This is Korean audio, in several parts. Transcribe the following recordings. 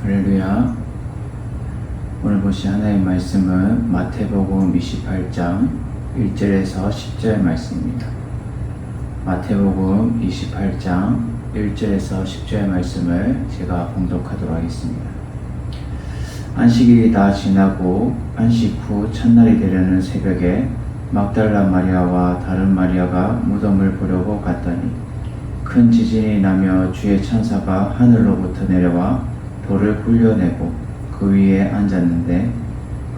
할렐루야. 오늘 보실 하나님의 말씀은 마태복음 28장 1절에서 10절 말씀입니다. 마태복음 28장 1절에서 10절 말씀을 제가 봉독하도록 하겠습니다. 안식일이 다 지나고 안식 후 첫날이 되려는 새벽에 막달라 마리아와 다른 마리아가 무덤을 보려고 갔더니 큰 지진이 나며 주의 천사가 하늘로부터 내려와 돌을 굴려내고 그 위에 앉았는데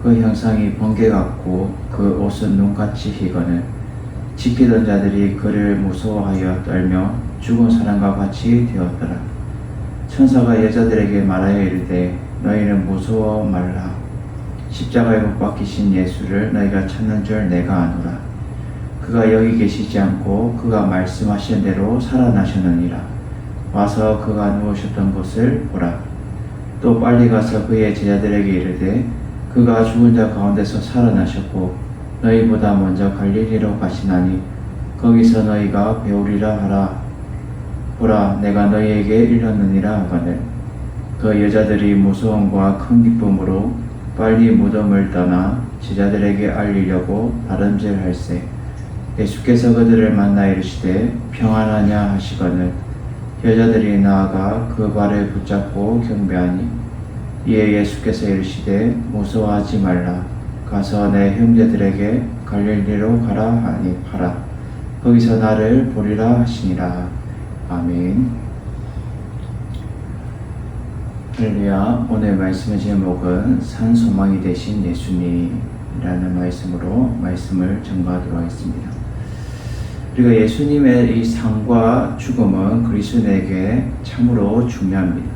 그 형상이 번개 같고 그 옷은 눈같이 희거늘 지키던 자들이 그를 무서워하여 떨며 죽은 사람과 같이 되었더라. 천사가 여자들에게 말하여 이르되 너희는 무서워 말라. 십자가에 못 박히신 예수를 너희가 찾는 줄 내가 아노라. 그가 여기 계시지 않고 그가 말씀하신 대로 살아나셨느니라. 와서 그가 누우셨던 곳을 보라. 또 빨리 가서 그의 제자들에게 이르되 그가 죽은 자 가운데서 살아나셨고 너희보다 먼저 갈릴리로 가시나니 거기서 너희가 배우리라 하라. 보라, 내가 너희에게 일렀느니라 하거늘. 그 여자들이 무서움과 큰 기쁨으로 빨리 무덤을 떠나 제자들에게 알리려고 다름질할세. 예수께서 그들을 만나 이르시되 평안하냐 하시거늘 여자들이 나아가 그 발을 붙잡고 경배하니 이에 예수께서 이르시되 무서워하지 말라. 가서 내 형제들에게 갈릴리로 가라 하니 가라. 거기서 나를 보리라 하시니라. 아멘. 할렐루야. 오늘 말씀의 제목은 산 소망이 되신 예수님이라는 말씀으로 말씀을 전가하도록 하겠습니다. 우리가 예수님의 이 삶과 죽음은 그리스도인에게 참으로 중요합니다.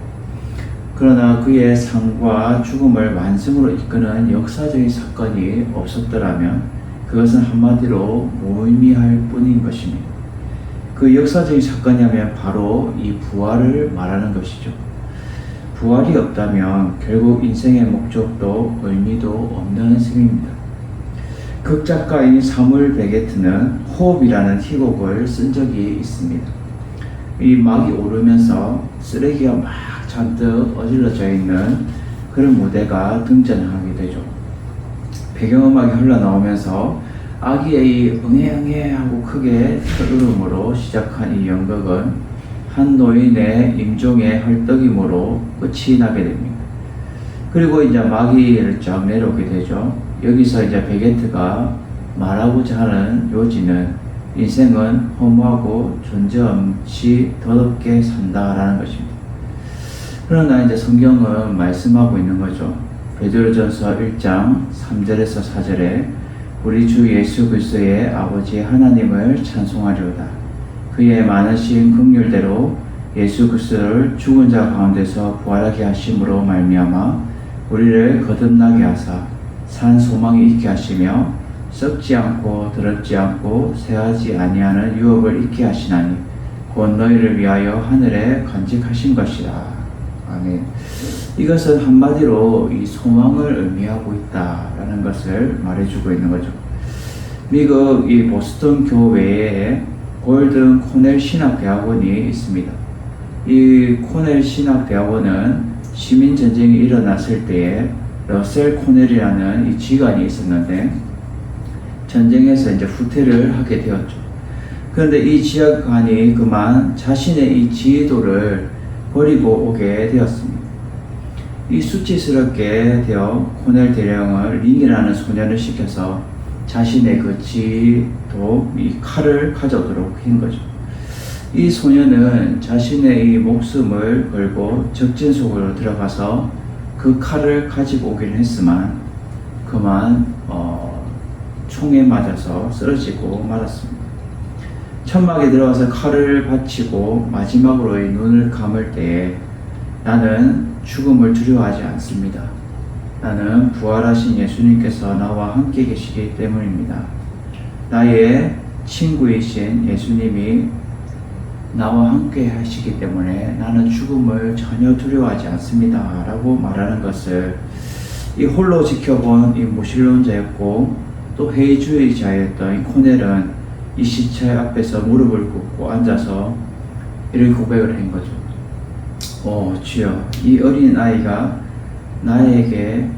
그러나 그의 삶과 죽음을 완성으로 이끄는 역사적인 사건이 없었더라면 그것은 한마디로 무의미할 뿐인 것입니다. 그 역사적인 사건이 하면 바로 이 부활을 말하는 것이죠. 부활이 없다면 결국 인생의 목적도 의미도 없는 셈입니다. 극작가인 사물 베게트는 호흡이라는 희곡을 쓴 적이 있습니다. 이 막이 오르면서 쓰레기가 막 잔뜩 어질러져 있는 그런 무대가 등장하게 되죠. 배경음악이 흘러나오면서 아기의 응애응애 하고 크게 울음으로 시작한 이 연극은 한 노인의 임종의 헐떡임으로 끝이 나게 됩니다. 그리고 이제 막이 쫙 내려오게 되죠. 여기서 이제 베게트가 말하고자 하는 요지는 인생은 허무하고 존재없이 더럽게 산다라는 것입니다. 그러나 이제 성경은 말씀하고 있는 거죠. 베드로전서 1장 3절에서 4절에 우리 주 예수 그리스도의 아버지 하나님을 찬송하리로다. 그의 많으신 긍휼대로 예수 그리스도를 죽은 자 가운데서 부활하게 하심으로 말미암아 우리를 거듭나게 하사 산 소망이 있게 하시며 썩지 않고 더럽지 않고 쇠하지 아니하는 유업을 있게 하시나니 곧 너희를 위하여 하늘에 간직하신 것이라. 아멘. 이것은 한마디로 이 소망을 의미하고 있다라는 것을 말해주고 있는 거죠. 미국 이 보스턴 교외에 골든 코넬 신학대학원이 있습니다. 이 코넬 신학대학원은 시민전쟁이 일어났을 때에 러셀 코넬이라는 이 지관이 있었는데 전쟁에서 이제 후퇴를 하게 되었죠. 그런데 이 지관이 그만 자신의 이 지도를 버리고 오게 되었습니다. 이 수치스럽게 되어 코넬 대령을 링이라는 소년을 시켜서 자신의 그 지도, 이 칼을 가져오도록 한 거죠. 이 소년은 자신의 이 목숨을 걸고 적진 속으로 들어가서 그 칼을 가지고 오긴 했지만 그만 총에 맞아서 쓰러지고 말았습니다. 천막에 들어가서 칼을 받치고 마지막으로 이 눈을 감을 때에 나는 죽음을 두려워하지 않습니다. 나는 부활하신 예수님께서 나와 함께 계시기 때문입니다. 나의 친구이신 예수님이 나와 함께 하시기 때문에 나는 죽음을 전혀 두려워하지 않습니다. 라고 말하는 것을 이 홀로 지켜본 이 무신론자였고 또 회의주의자였던 이 코넬은 이 시체 앞에서 무릎을 꿇고 앉아서 이런 고백을 한 거죠. 주여, 이 어린 아이가 나에게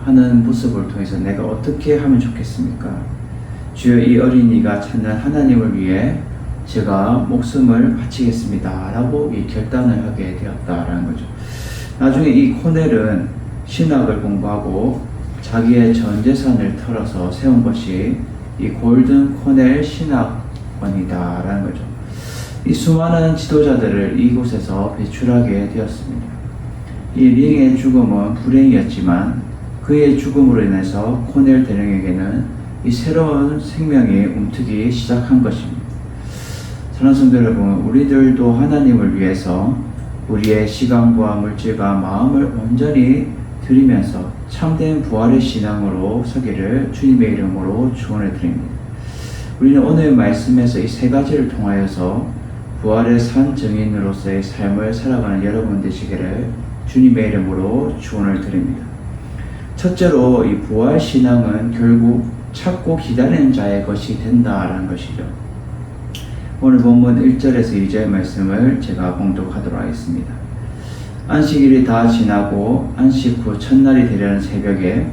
하는 모습을 통해서 내가 어떻게 하면 좋겠습니까? 주여, 이 어린이가 찾는 하나님을 위해 제가 목숨을 바치겠습니다 라고 이 결단을 하게 되었다라는 거죠. 나중에 이 코넬은 신학을 공부하고 자기의 전 재산을 털어서 세운 것이 이 골든 코넬 신학원이다라는 거죠. 이 수많은 지도자들을 이곳에서 배출하게 되었습니다. 이 링의 죽음은 불행이었지만 그의 죽음으로 인해서 코넬 대령에게는 이 새로운 생명이 움트기 시작한 것입니다. 사랑하는 성도 여러분, 우리들도 하나님을 위해서 우리의 시간과 물질과 마음을 온전히 드리면서 참된 부활의 신앙으로 서기를 주님의 이름으로 축원해 드립니다. 우리는 오늘 말씀에서 이 세 가지를 통하여서 부활의 산 증인으로서의 삶을 살아가는 여러분 되시기를 주님의 이름으로 축원을 드립니다. 첫째로 이 부활 신앙은 결국 찾고 기다리는 자의 것이 된다라는 것이죠. 오늘 본문 1절에서 2절 말씀을 제가 봉독하도록 하겠습니다. 안식일이 다 지나고 안식 후 첫날이 되려는 새벽에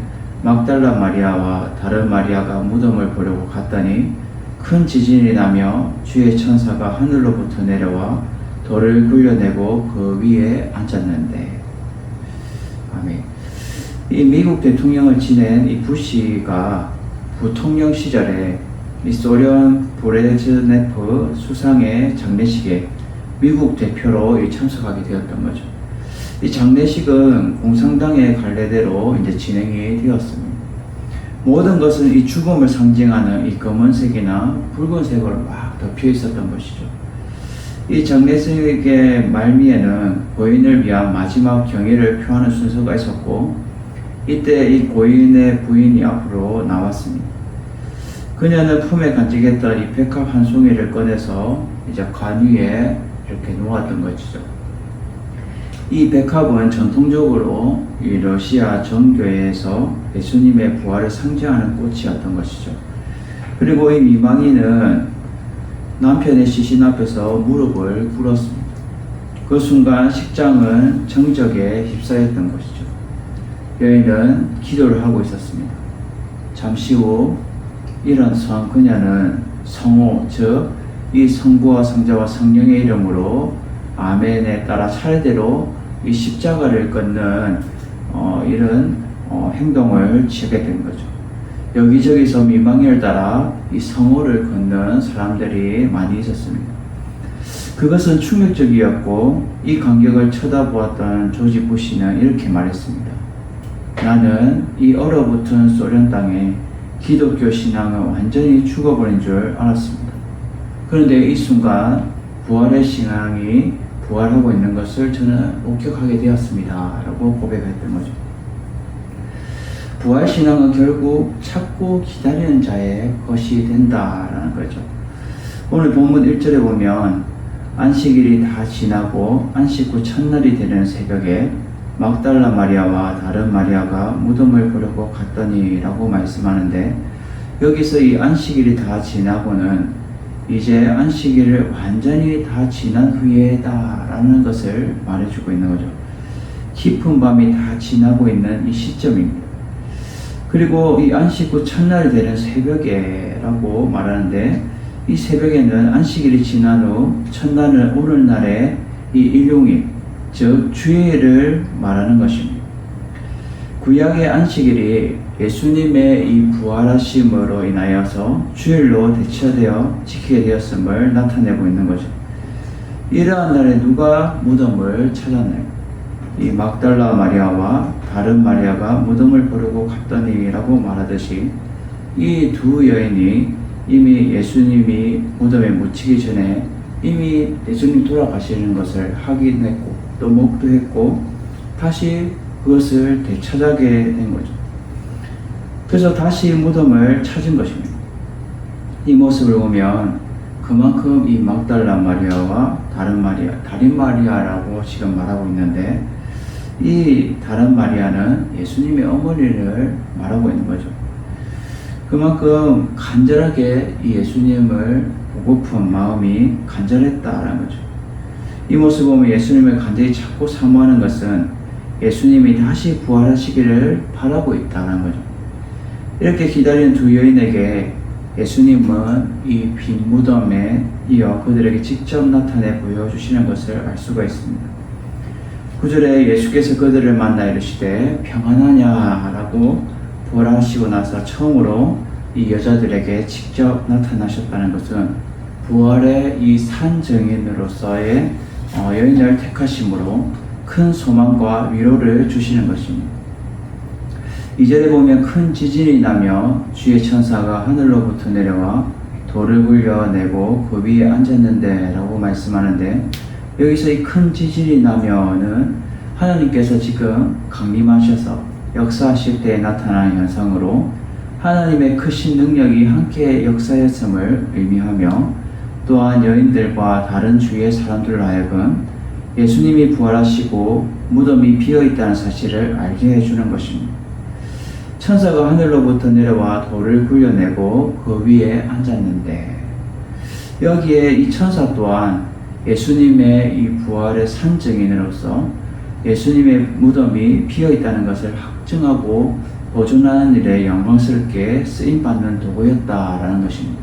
막달라 마리아와 다른 마리아가 무덤을 보려고 갔더니 큰 지진이 나며 주의 천사가 하늘로부터 내려와 돌을 굴려내고 그 위에 앉았는데. 아멘. 이 미국 대통령을 지낸 이 부시가 부통령 시절에 이 소련 브레즈네프 수상의 장례식에 미국 대표로 참석하게 되었던 거죠. 이 장례식은 공산당의 관례대로 이제 진행이 되었습니다. 모든 것은 이 죽음을 상징하는 이 검은색이나 붉은색으로 막 덮여 있었던 것이죠. 이 장례식의 말미에는 고인을 위한 마지막 경의를 표하는 순서가 있었고, 이때 이 고인의 부인이 앞으로 나왔습니다. 그녀는 품에 간직했던 이 백합 한 송이를 꺼내서 이제 관 위에 이렇게 놓았던 것이죠. 이 백합은 전통적으로 이 러시아 정교회에서 예수님의 부활을 상징하는 꽃이었던 것이죠. 그리고 이 미망인은 남편의 시신 앞에서 무릎을 꿇었습니다. 그 순간 식장은 정적에 휩싸였던 것이죠. 여인은 기도를 하고 있었습니다. 잠시 후 일어선 그녀는 성호, 즉 이 성부와 성자와 성령의 이름으로 아멘에 따라 차례대로 이 십자가를 끊는 이런 행동을 취하게 된 거죠. 여기저기서 미망인을 따라 이 성호를 걷는 사람들이 많이 있었습니다. 그것은 충격적이었고 이 간격을 쳐다보았던 조지 부시는 이렇게 말했습니다. 나는 이 얼어붙은 소련 땅에 기독교 신앙은 완전히 죽어버린 줄 알았습니다. 그런데 이 순간 부활의 신앙이 부활하고 있는 것을 저는 목격하게 되었습니다. 라고 고백했던 거죠. 부활 신앙은 결국 찾고 기다리는 자의 것이 된다라는 거죠. 오늘 본문 1절에 보면 안식일이 다 지나고 안식 후 첫날이 되는 새벽에 막달라 마리아와 다른 마리아가 무덤을 보려고 갔더니 라고 말씀하는데, 여기서 이 안식일이 다 지나고는 이제 안식일을 완전히 다 지난 후에다 라는 것을 말해주고 있는 거죠. 깊은 밤이 다 지나고 있는 이 시점입니다. 그리고 이 안식 후 첫날이 되는 새벽에 라고 말하는데, 이 새벽에는 안식일이 지난 후 첫날은 오늘날의 이 일용일, 즉 주일을 말하는 것입니다. 구약의 안식일이 예수님의 이 부활하심으로 인하여서 주일로 대체되어 지키게 되었음을 나타내고 있는 거죠. 이러한 날에 누가 무덤을 찾았나요? 이 막달라 마리아와 다른 마리아가 무덤을 보려고 갔더니 라고 말하듯이 이 두 여인이 이미 예수님이 무덤에 묻히기 전에 이미 예수님 돌아가시는 것을 확인했고 또 목도했고 다시 그것을 되찾아게 된 거죠. 그래서 다시 무덤을 찾은 것입니다. 이 모습을 보면 그만큼 이 막달라 마리아와 다른 마리아, 달인 마리아라고 지금 말하고 있는데, 이 다른 마리아는 예수님의 어머니를 말하고 있는 거죠. 그만큼 간절하게 이 예수님을 보고픈 마음이 간절했다라는 거죠. 이 모습을 보면 예수님을 간절히 찾고 사모하는 것은 예수님이 다시 부활하시기를 바라고 있다는 거죠. 이렇게 기다리는 두 여인에게 예수님은 이 빈 무덤에 이어 그들에게 직접 나타내 보여주시는 것을 알 수가 있습니다. 9절에 예수께서 그들을 만나 이르시되 평안하냐 라고 부활하시고 나서 처음으로 이 여자들에게 직접 나타나셨다는 것은 부활의 이 산증인으로서의 여인을 택하심으로 큰 소망과 위로를 주시는 것입니다. 2절에 보면 큰 지진이 나며 주의 천사가 하늘로부터 내려와 돌을 굴려내고 그 위에 앉았는데 라고 말씀하는데, 여기서 이 큰 지진이 나면은 하나님께서 지금 강림하셔서 역사하실 때에 나타나는 현상으로 하나님의 크신 능력이 함께 역사했음을 의미하며, 또한 여인들과 다른 주위의 사람들로 하여금 예수님이 부활하시고 무덤이 비어있다는 사실을 알게 해주는 것입니다. 천사가 하늘로부터 내려와 돌을 굴려내고 그 위에 앉았는데, 여기에 이 천사 또한 예수님의 이 부활의 산증인으로서 예수님의 무덤이 비어있다는 것을 확증하고 보존하는 일에 영광스럽게 쓰임받는 도구였다라는 것입니다.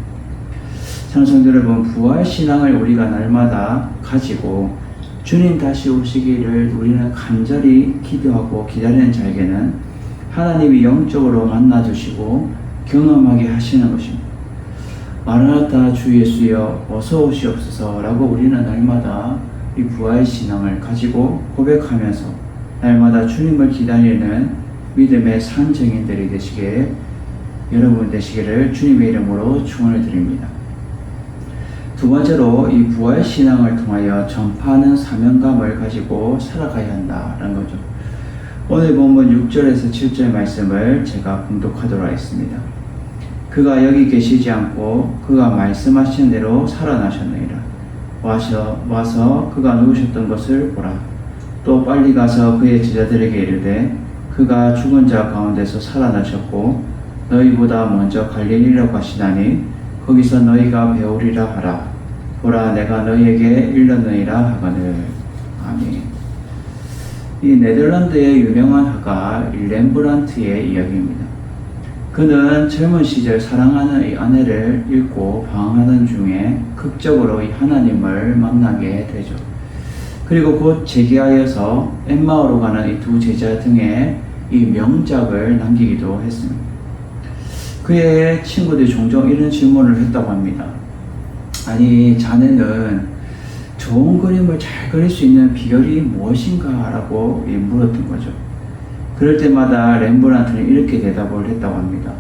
성도 여러분, 부활 신앙을 우리가 날마다 가지고 주님 다시 오시기를 우리는 간절히 기도하고 기다리는 자에게는 하나님이 영적으로 만나주시고 경험하게 하시는 것입니다. 마라나타 주 예수여 어서 오시옵소서 라고 우리는 날마다 이 부활 신앙을 가지고 고백하면서 날마다 주님을 기다리는 믿음의 산증인들이 되시게, 여러분 되시기를 주님의 이름으로 축원을 드립니다. 두 번째로 이 부활 신앙을 통하여 전파하는 사명감을 가지고 살아가야 한다는 거죠. 오늘 본문 6절에서 7절 말씀을 제가 봉독하도록 하겠습니다. 그가 여기 계시지 않고 그가 말씀하신 대로 살아나셨느니라. 와서 그가 누우셨던 것을 보라. 또 빨리 가서 그의 제자들에게 이르되 그가 죽은 자 가운데서 살아나셨고 너희보다 먼저 갈릴리로 가시나니 거기서 너희가 배우리라 하라. 보라, 내가 너희에게 일렀느니라 하거늘. 아멘. 이 네덜란드의 유명한 화가 렘브란트의 이야기입니다. 그는 젊은 시절 사랑하는 이 아내를 잃고 방황하는 중에 극적으로 이 하나님을 만나게 되죠. 그리고 곧 재기하여서 엠마오로 가는 이 두 제자 등의 이 명작을 남기기도 했습니다. 그의 친구들이 종종 이런 질문을 했다고 합니다. 아니, 자네는 좋은 그림을 잘 그릴 수 있는 비결이 무엇인가? 라고 물었던 거죠. 그럴 때마다 렘브란트는 이렇게 대답을 했다고 합니다.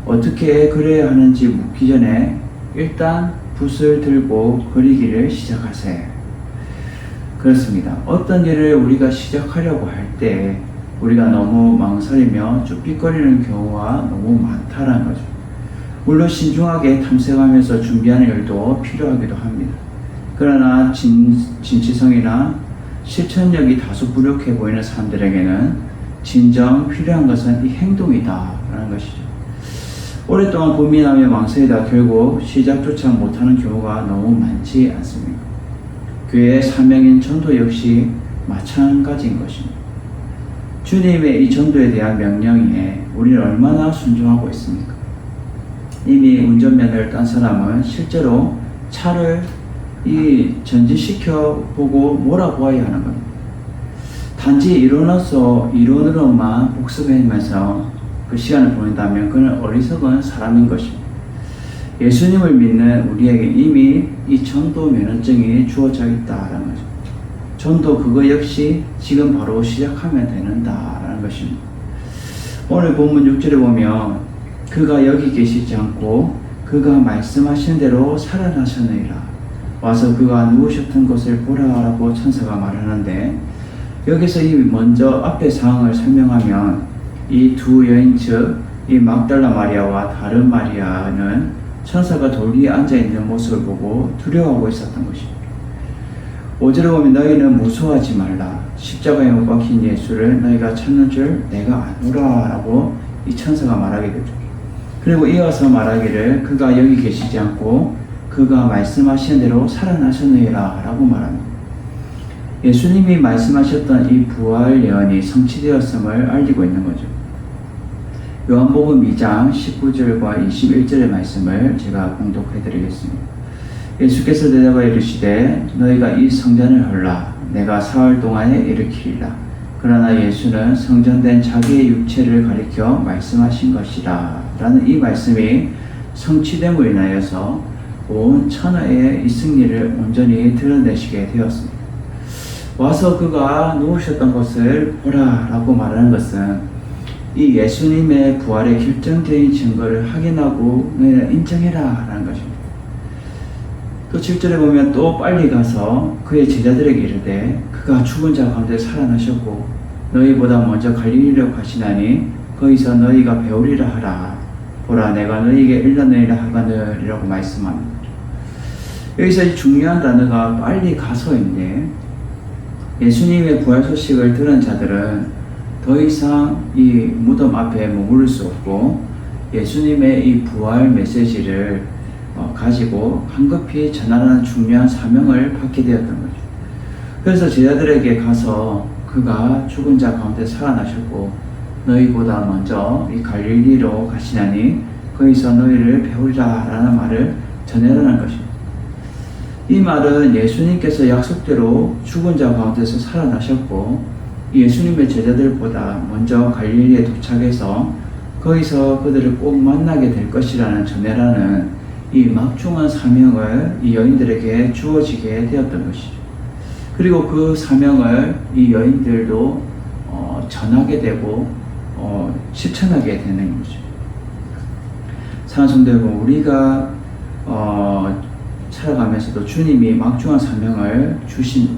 어떻게 그려야 하는지 묻기 전에 일단 붓을 들고 그리기를 시작하세요. 그렇습니다. 어떤 일을 우리가 시작하려고 할 때 우리가 너무 망설이며 쭈삣거리는 경우가 너무 많다는 거죠. 물론 신중하게 탐색하면서 준비하는 일도 필요하기도 합니다. 그러나 진취성이나 실천력이 다소 부족해 보이는 사람들에게는 진정 필요한 것은 이 행동이다라는 것이죠. 오랫동안 고민하며 망설이다 결국 시작조차 못하는 경우가 너무 많지 않습니까? 교회의 사명인 전도 역시 마찬가지인 것입니다. 주님의 이 전도에 대한 명령에 우리는 얼마나 순종하고 있습니까? 이미 운전면허를 딴 사람은 실제로 차를 전지시켜 보고 몰아보아야 하는 겁니다. 단지 이론으로만 복습하면서 그 시간을 보낸다면 그는 어리석은 사람인 것입니다. 예수님을 믿는 우리에게 이미 이 전도 면허증이 주어져 있다라는 거죠. 전도 그거 역시 지금 바로 시작하면 되는다라는 것입니다. 오늘 본문 6절에 보면 그가 여기 계시지 않고 그가 말씀하신 대로 살아나셨느니라. 와서 그가 누우셨던 것을 보라라고 천사가 말하는데, 여기서 이 먼저 앞의 상황을 설명하면 이 두 여인 즉 이 막달라 마리아와 다른 마리아는 천사가 돌 위에 앉아있는 모습을 보고 두려워하고 있었던 것입니다. 5절에 보면 너희는 무서워하지 말라. 십자가에 못 박힌 예수를 너희가 찾는 줄 내가 아노라 라고 이 천사가 말하게 되죠. 그리고 이어서 말하기를 그가 여기 계시지 않고 그가 말씀하신 대로 살아나셨느니라 라고 말합니다. 예수님이 말씀하셨던 이 부활 예언이 성취되었음을 알리고 있는 거죠. 요한복음 2장 19절과 21절의 말씀을 제가 봉독해 드리겠습니다. 예수께서 대답하여 이르시되 너희가 이 성전을 헐라 내가 사흘 동안에 일으키리라. 그러나 예수는 성전된 자기의 육체를 가리켜 말씀하신 것이라 라는 이 말씀이 성취됨으로 인하여서 온 천하의 이 승리를 온전히 드러내시게 되었습니다. 와서 그가 누우셨던 것을 보라 라고 말하는 것은 이 예수님의 부활의 결정적인 증거를 확인하고 너희는 인정해라 라는 것입니다. 또 7절에 보면 또 빨리 가서 그의 제자들에게 이르되 그가 죽은 자 가운데 살아나셨고 너희보다 먼저 갈릴리로 가시나니 거기서 너희가 배우리라 하라. 보라 내가 너희에게 일러내리라 하거늘이라고 말씀합니다. 여기서 이 중요한 단어가 빨리 가서인데 예수님의 부활 소식을 들은 자들은 더 이상 이 무덤 앞에 머무를 수 없고 예수님의 이 부활 메시지를 가지고 황급히 전하라는 중요한 사명을 받게 되었던 거죠. 그래서 제자들에게 가서 그가 죽은 자 가운데 살아나셨고 너희보다 먼저 이 갈릴리로 가시나니 거기서 너희를 배우리라 라는 말을 전해라는 것입니다. 이 말은 예수님께서 약속대로 죽은 자 가운데서 살아나셨고 예수님의 제자들보다 먼저 갈릴리에 도착해서 거기서 그들을 꼭 만나게 될 것이라는 전해라는 이 막중한 사명을 이 여인들에게 주어지게 되었던 것이죠. 그리고 그 사명을 이 여인들도 전하게 되고 실천하게 되는 거죠. 사랑하는 성도 여러분, 우리가 살아가면서도 주님이 막중한 사명을 주신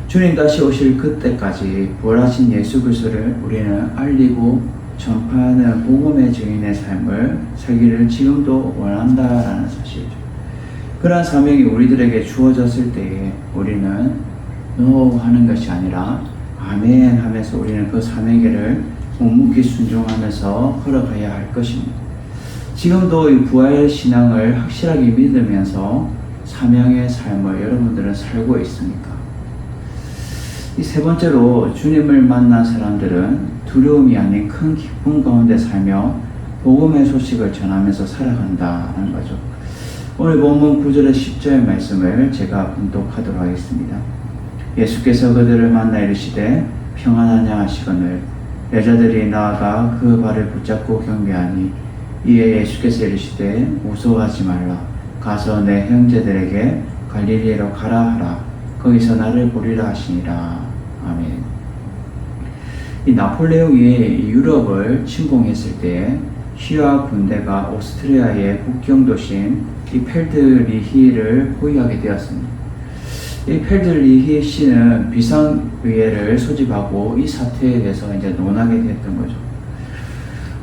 주님 다시 오실 그때까지 부활하신 예수 그리스도를 우리는 알리고 전파하는 복음의 증인의 삶을 살기를 지금도 원한다라는 사실이죠. 그러한 사명이 우리들에게 주어졌을 때에 우리는 노 하는 것이 아니라 아멘 하면서 우리는 그 사명을 묵묵히 순종하면서 걸어가야 할 것입니다. 지금도 이 부활 신앙을 확실하게 믿으면서 사명의 삶을 여러분들은 살고 있습니까? 이 세 번째로 주님을 만난 사람들은 두려움이 아닌 큰 기쁨 가운데 살며 복음의 소식을 전하면서 살아간다는 거죠. 오늘 본문 9절의 10절 말씀을 제가 봉독하도록 하겠습니다. 예수께서 그들을 만나 이르시되 평안하냐 하시거늘 여자들이 나아가 그 발을 붙잡고 경배하니 이에 예수께서 이르시되 무서워하지 말라. 가서 내 형제들에게 갈릴리로 가라 하라. 거기서 나를 보리라 하시니라. 아멘. 이 나폴레옹이 유럽을 침공했을 때 시아 군대가 오스트리아의 국경 도시인 이 펠드리히를 포위하게 되었습니다. 이 펠드리히 씨는 비상의회를 소집하고 이 사태에 대해서 이제 논하게 됐던 거죠.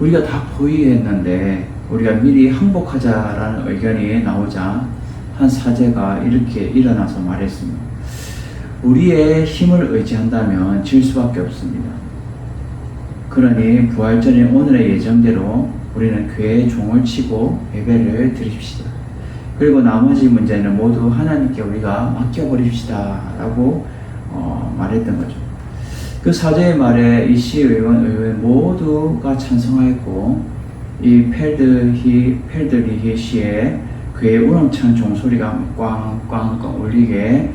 우리가 다 포위했는데 우리가 미리 항복하자라는 의견이 나오자 한 사제가 이렇게 일어나서 말했습니다. 우리의 힘을 의지한다면 질 수밖에 없습니다. 그러니 부활절인 오늘의 예정대로 우리는 교회의 종을 치고 예배를 드립시다. 그리고 나머지 문제는 모두 하나님께 우리가 맡겨버립시다 라고 말했던 거죠. 그 사제의 말에 이 시의원 모두가 찬성하였고 이 펠드리히 시의 그의 우렁찬 종소리가 꽝꽝꽝 울리게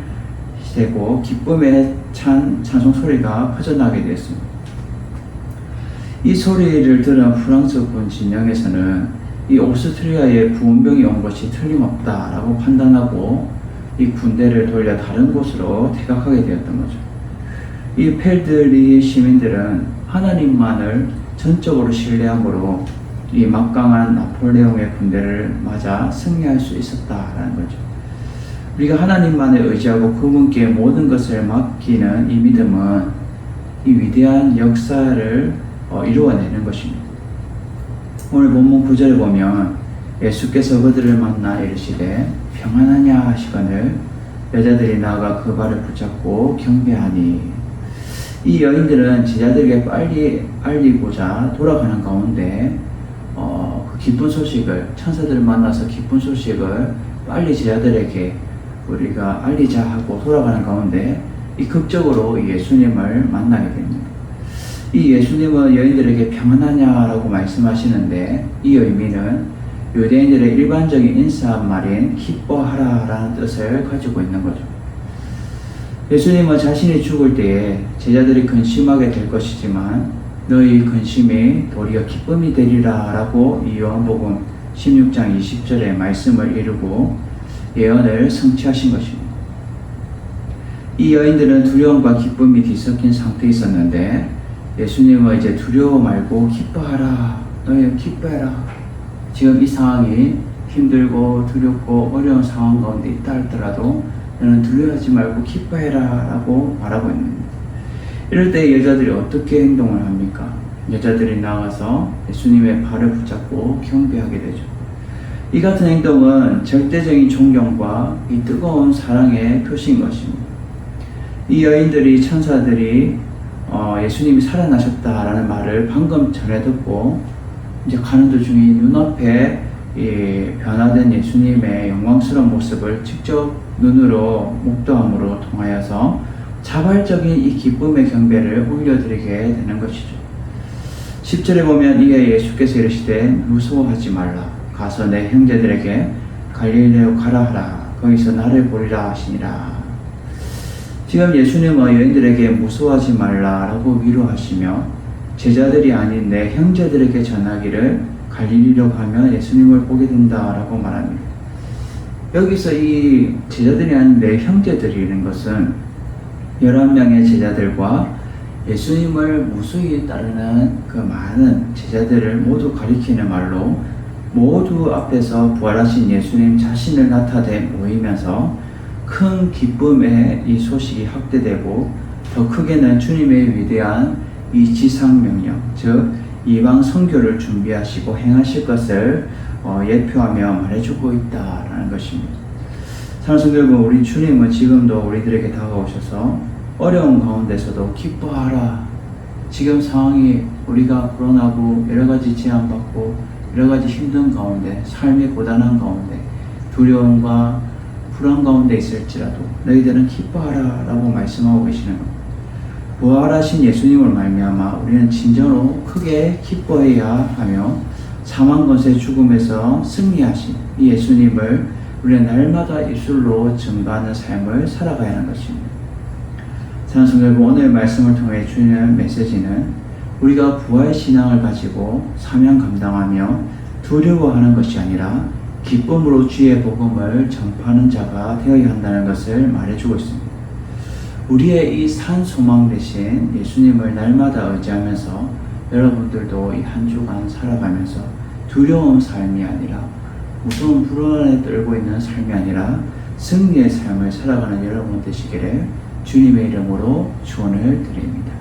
되고 기쁨의 찬송 소리가 퍼져나게 되었습니다. 이 소리를 들은 프랑스군 진영에서는 이 오스트리아에 부온병이 온 것이 틀림없다라고 판단하고 이 군대를 돌려 다른 곳으로 퇴각하게 되었던 거죠. 이 펠드리 시민들은 하나님만을 전적으로 신뢰함으로 이 막강한 나폴레옹의 군대를 맞아 승리할 수 있었다라는 거죠. 우리가 하나님만을 의지하고 그분께 모든 것을 맡기는 이 믿음은 이 위대한 역사를 이루어내는 것입니다. 오늘 본문 9절을 보면 예수께서 그들을 만나 이르시되 평안하냐 하시거늘 여자들이 나아가 그 발을 붙잡고 경배하니 이 여인들은 제자들에게 빨리 알리고자 돌아가는 가운데 그 기쁜 소식을 천사들을 만나서 기쁜 소식을 빨리 제자들에게 우리가 알리자 하고 돌아가는 가운데 이 극적으로 예수님을 만나게 됩니다. 이 예수님은 여인들에게 평안하냐라고 말씀하시는데 이 의미는 유대인들의 일반적인 인사말인 기뻐하라라는 뜻을 가지고 있는 거죠. 예수님은 자신이 죽을 때에 제자들이 근심하게 될 것이지만 너희 근심이 도리어 기쁨이 되리라 라고 이 요한복음 16장 20절의 말씀을 이루고 예언을 성취하신 것입니다. 이 여인들은 두려움과 기쁨이 뒤섞인 상태에 있었는데 예수님은 이제 두려워 말고 기뻐하라, 너희 기뻐해라. 지금 이 상황이 힘들고 두렵고 어려운 상황 가운데 있다 할지라도 너는 두려워하지 말고 기뻐해라 라고 말하고 있는 겁니다. 이럴 때 여자들이 어떻게 행동을 합니까? 여자들이 나가서 예수님의 발을 붙잡고 경배하게 되죠. 이 같은 행동은 절대적인 존경과 이 뜨거운 사랑의 표시인 것입니다. 이 여인들이 천사들이 예수님이 살아나셨다라는 말을 방금 전에 듣고 이제 가는 도중에 눈앞에 변화된 예수님의 영광스러운 모습을 직접 눈으로 목도함으로 통하여서 자발적인 이 기쁨의 경배를 올려드리게 되는 것이죠. 10절에 보면 이에 예수께서 이르시되 무서워하지 말라. 가서 내 형제들에게 갈릴리로 가라 하라. 거기서 나를 보리라 하시니라. 지금 예수님은 여인들에게 무서워하지 말라라고 위로하시며 제자들이 아닌 내 형제들에게 전하기를 갈릴리로 가면 예수님을 보게 된다라고 말합니다. 여기서 이 제자들이 아닌 내 형제들이라는 것은 11명의 제자들과 예수님을 무수히 따르는 그 많은 제자들을 모두 가리키는 말로 모두 앞에서 부활하신 예수님 자신을 나타내 모이면서 큰 기쁨의 이 소식이 확대되고 더 크게는 주님의 위대한 이 지상 명령, 즉 이방 선교를 준비하시고 행하실 것을 예표하며 말해주고 있다라는 것입니다. 사랑하는 성도 여러분, 우리 주님은 지금도 우리들에게 다가오셔서 어려운 가운데서도 기뻐하라. 지금 상황이 우리가 불안하고 여러 가지 제한받고 여러 가지 힘든 가운데, 삶의 고단한 가운데, 두려움과 불안 가운데 있을지라도 너희들은 기뻐하라 라고 말씀하고 계시는 겁니다. 부활하신 예수님을 말미암아 우리는 진정으로 크게 기뻐해야 하며 사망 권세 죽음에서 승리하신 이 예수님을 우리는 날마다 입술로 증거하는 삶을 살아가야 하는 것입니다. 사랑하는 성도 여러분, 오늘 말씀을 통해 주는 메시지는 우리가 부활 신앙을 가지고 사명 감당하며 두려워하는 것이 아니라 기쁨으로 주의 복음을 전파하는 자가 되어야 한다는 것을 말해주고 있습니다. 우리의 이 산 소망 대신 예수님을 날마다 의지하면서 여러분들도 이 한 주간 살아가면서 두려운 삶이 아니라 무서운 불안에 떨고 있는 삶이 아니라 승리의 삶을 살아가는 여러분 되시기를 주님의 이름으로 축원을 드립니다.